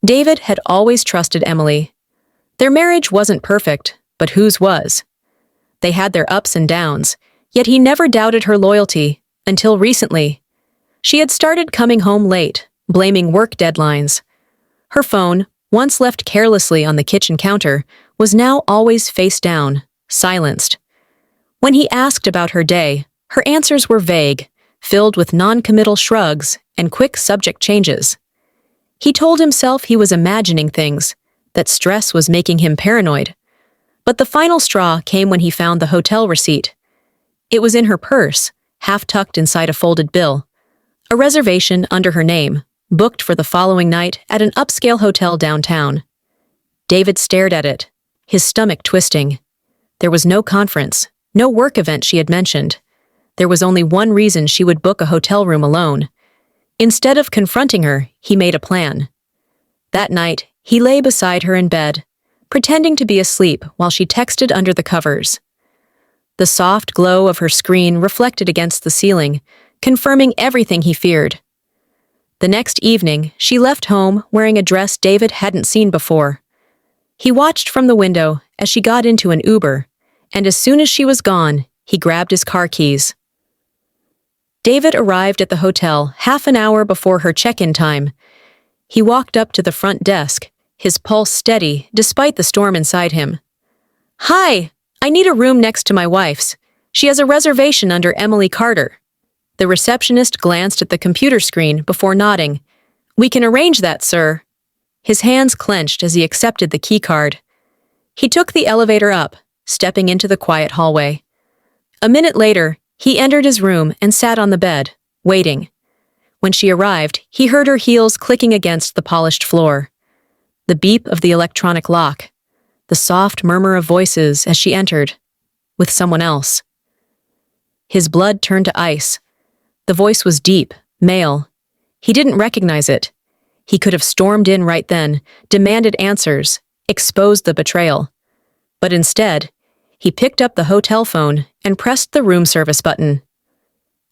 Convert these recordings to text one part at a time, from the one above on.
David had always trusted Emily. Their marriage wasn't perfect, but whose was? They had their ups and downs, yet he never doubted her loyalty, until recently. She had started coming home late, blaming work deadlines. Her phone, once left carelessly on the kitchen counter, was now always face down, silenced. When he asked about her day, her answers were vague, filled with non-committal shrugs and quick subject changes. He told himself he was imagining things, that stress was making him paranoid. But the final straw came when he found the hotel receipt. It was in her purse, half tucked inside a folded bill. A reservation under her name, booked for the following night at an upscale hotel downtown. David stared at it, his stomach twisting. There was no conference, no work event she had mentioned. There was only one reason she would book a hotel room alone. Instead of confronting her, he made a plan. That night, he lay beside her in bed, pretending to be asleep while she texted under the covers. The soft glow of her screen reflected against the ceiling, confirming everything he feared. The next evening, she left home wearing a dress David hadn't seen before. He watched from the window as she got into an Uber, and as soon as she was gone, he grabbed his car keys. David arrived at the hotel half an hour before her check-in time. He walked up to the front desk, his pulse steady despite the storm inside him. "Hi, I need a room next to my wife's. She has a reservation under Emily Carter." The receptionist glanced at the computer screen before nodding. "We can arrange that, sir." His hands clenched as he accepted the key card. He took the elevator up, stepping into the quiet hallway. A minute later, he entered his room and sat on the bed, waiting. When she arrived, he heard her heels clicking against the polished floor. The beep of the electronic lock. The soft murmur of voices as she entered, with someone else. His blood turned to ice. The voice was deep, male. He didn't recognize it. He could have stormed in right then, demanded answers, exposed the betrayal. But instead, he picked up the hotel phone and pressed the room service button.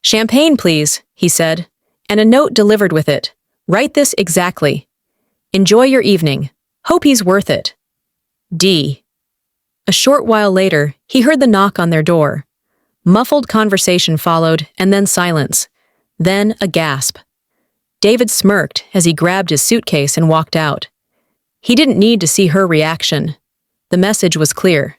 "Champagne, please," he said, and a note delivered with it. "Write this exactly. Enjoy your evening. Hope he's worth it. D." A short while later, he heard the knock on their door. Muffled conversation followed, and then silence. Then a gasp. David smirked as he grabbed his suitcase and walked out. He didn't need to see her reaction. The message was clear.